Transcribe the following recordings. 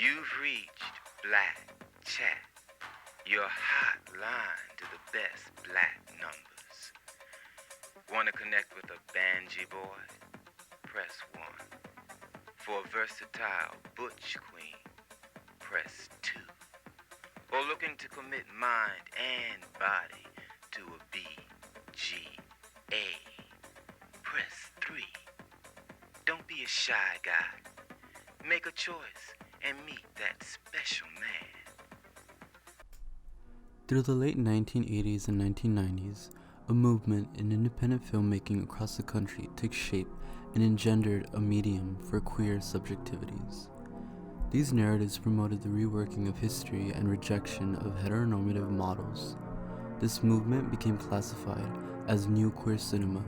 You've reached Black Chat, your hotline to the best black numbers. Want to connect with a banjee boy? Press 1. For a versatile butch queen, press 2. Or looking to commit mind and body to a BGA, press 3. Don't be a shy guy. Make a choice and meet that special man. Through the late 1980s and 1990s, a movement in independent filmmaking across the country took shape and engendered a medium for queer subjectivities. These narratives promoted the reworking of history and rejection of heteronormative models. This movement became classified as New Queer Cinema,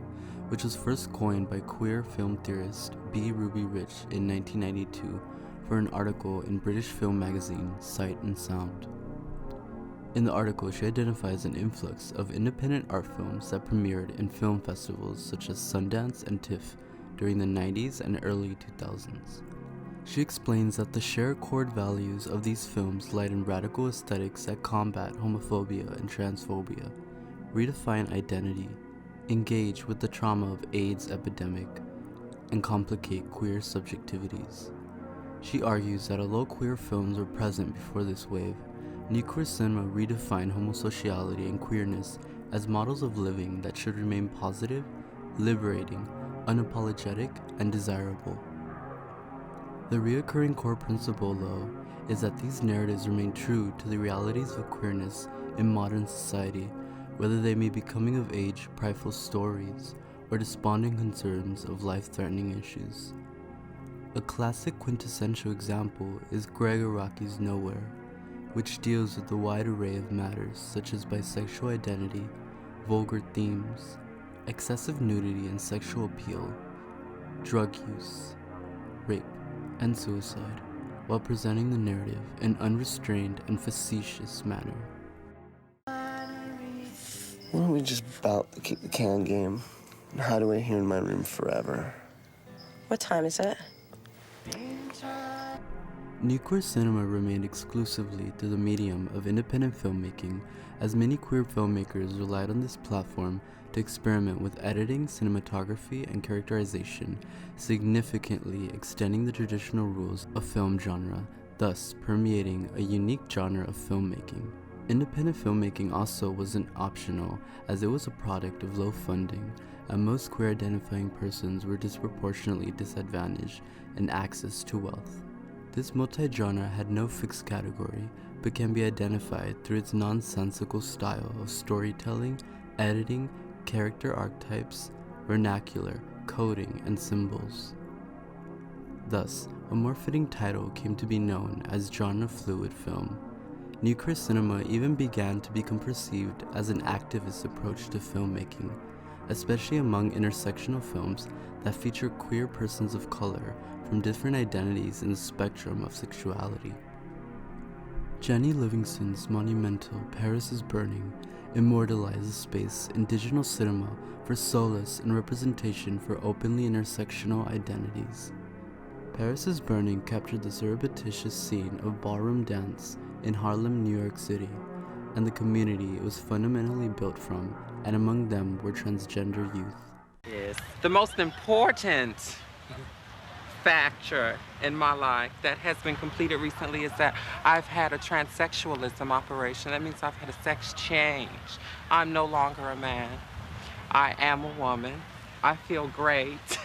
which was first coined by queer film theorist B. Ruby Rich in 1992 for an article in British film magazine Sight and Sound. In the article, she identifies an influx of independent art films that premiered in film festivals such as Sundance and TIFF during the 90s and early 2000s. She explains that the shared core values of these films lied in radical aesthetics that combat homophobia and transphobia, redefine identity, engage with the trauma of AIDS epidemic, and complicate queer subjectivities. She argues that although queer films were present before this wave, New Queer Cinema redefined homosexuality and queerness as models of living that should remain positive, liberating, unapologetic, and desirable. The reoccurring core principle, though, is that these narratives remain true to the realities of queerness in modern society, whether they may be coming-of-age, prideful stories, or despondent concerns of life-threatening issues. A classic quintessential example is Greg Araki's Nowhere, which deals with a wide array of matters such as bisexual identity, vulgar themes, excessive nudity and sexual appeal, drug use, rape, and suicide, while presenting the narrative in an unrestrained and facetious manner. Why don't we just bout the kick the can game and hide away here in my room forever? What time is it? New Queer Cinema remained exclusively through the medium of independent filmmaking, as many queer filmmakers relied on this platform to experiment with editing, cinematography, and characterization, significantly extending the traditional rules of film genre, thus permeating a unique genre of filmmaking. Independent filmmaking also wasn't optional, as it was a product of low funding, and most queer identifying persons were disproportionately disadvantaged in access to wealth. This multi-genre had no fixed category, but can be identified through its nonsensical style of storytelling, editing, character archetypes, vernacular, coding, and symbols. Thus, a more fitting title came to be known as genre-fluid film. New Queer Cinema even began to become perceived as an activist approach to filmmaking, especially among intersectional films that feature queer persons of color from different identities in the spectrum of sexuality. Jenny Livingston's monumental Paris is Burning immortalizes space in digital cinema for solace and representation for openly intersectional identities. Paris is Burning captured the surreptitious scene of ballroom dance in Harlem, New York City, and the community it was fundamentally built from, and among them were transgender youth. Yes, the most important factor in my life that has been completed recently is that I've had a transsexualism operation. That means I've had a sex change. I'm no longer a man. I am a woman. I feel great.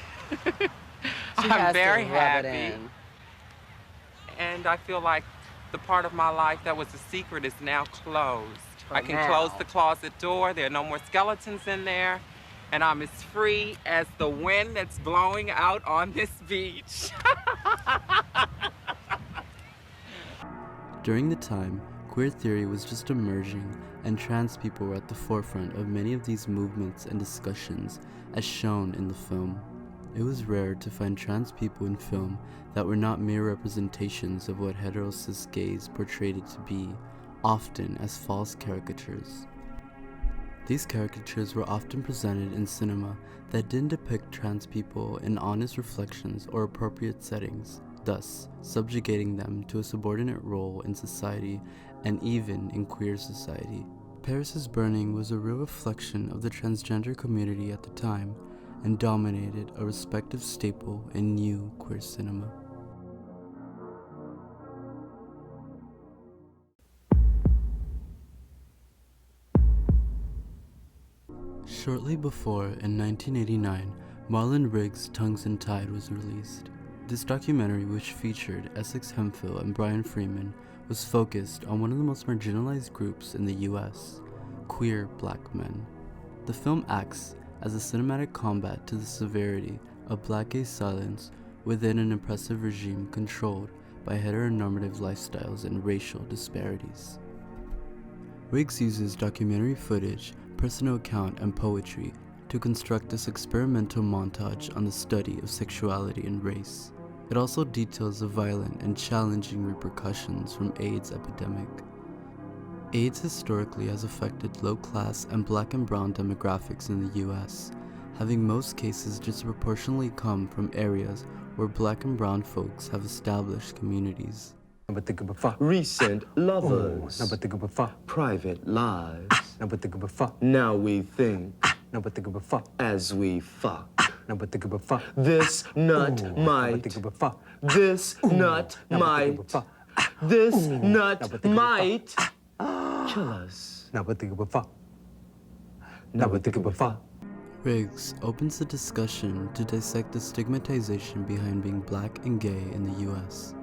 I'm very happy. And I feel like the part of my life that was a secret is now closed. I can close the closet door. There are no more skeletons in there. And I'm as free as the wind that's blowing out on this beach. During the time, queer theory was just emerging, and trans people were at the forefront of many of these movements and discussions, as shown in the film. It was rare to find trans people in film that were not mere representations of what hetero-cis gays portrayed it to be, often as false caricatures. These caricatures were often presented in cinema that didn't depict trans people in honest reflections or appropriate settings. thus subjugating them to a subordinate role in society and even in queer society. Paris is Burning was a real reflection of the transgender community at the time and dominated a respective staple in new queer cinema. Shortly before, in 1989, Marlon Riggs' Tongues and Tide was released. This documentary, which featured Essex Hemphill and Brian Freeman, was focused on one of the most marginalized groups in the US, queer black men. The film acts as a cinematic combat to the severity of black gay silence within an oppressive regime controlled by heteronormative lifestyles and racial disparities. Riggs uses documentary footage, personal account, and poetry to construct this experimental montage on the study of sexuality and race. It also details the violent and challenging repercussions from AIDS epidemic. AIDS historically has affected low-class and black and brown demographics in the US, having most cases disproportionately come from areas where black and brown folks have established communities. Recent lovers. Private lives. Now we think as we fuck. This nut might. This nut might. This nut might kill us. Riggs opens the discussion to dissect the stigmatization behind being black and gay in the US.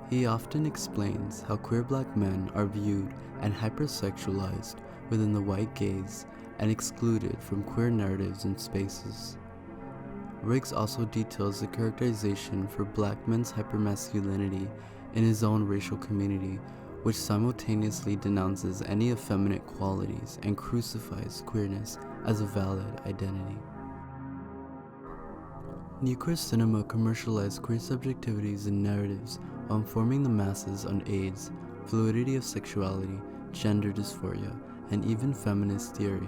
He often explains how queer black men are viewed and hypersexualized within the white gaze and excluded from queer narratives and spaces. Riggs also details the characterization for black men's hypermasculinity in his own racial community, which simultaneously denounces any effeminate qualities and crucifies queerness as a valid identity. New queer cinema commercialized queer subjectivities and narratives while informing the masses on AIDS, fluidity of sexuality, gender dysphoria, and even feminist theory.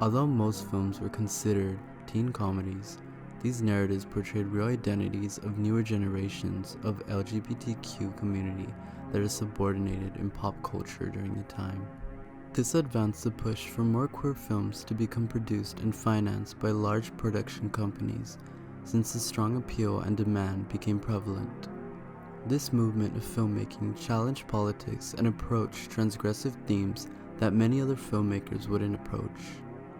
Although most films were considered teen comedies, these narratives portrayed real identities of newer generations of LGBTQ community that are subordinated in pop culture during the time. This advanced the push for more queer films to become produced and financed by large production companies, since the strong appeal and demand became prevalent. This movement of filmmaking challenged politics and approached transgressive themes that many other filmmakers wouldn't approach,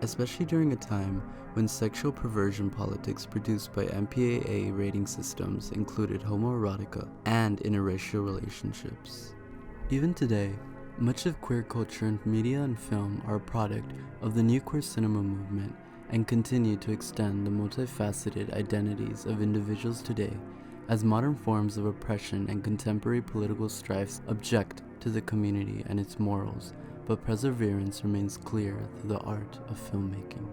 especially during a time when sexual perversion politics produced by MPAA rating systems included homoerotica and interracial relationships. Even today, much of queer culture in media and film are a product of the new queer cinema movement and continue to extend the multifaceted identities of individuals today as modern forms of oppression and contemporary political strifes object to the community and its morals, but perseverance remains clear through the art of filmmaking.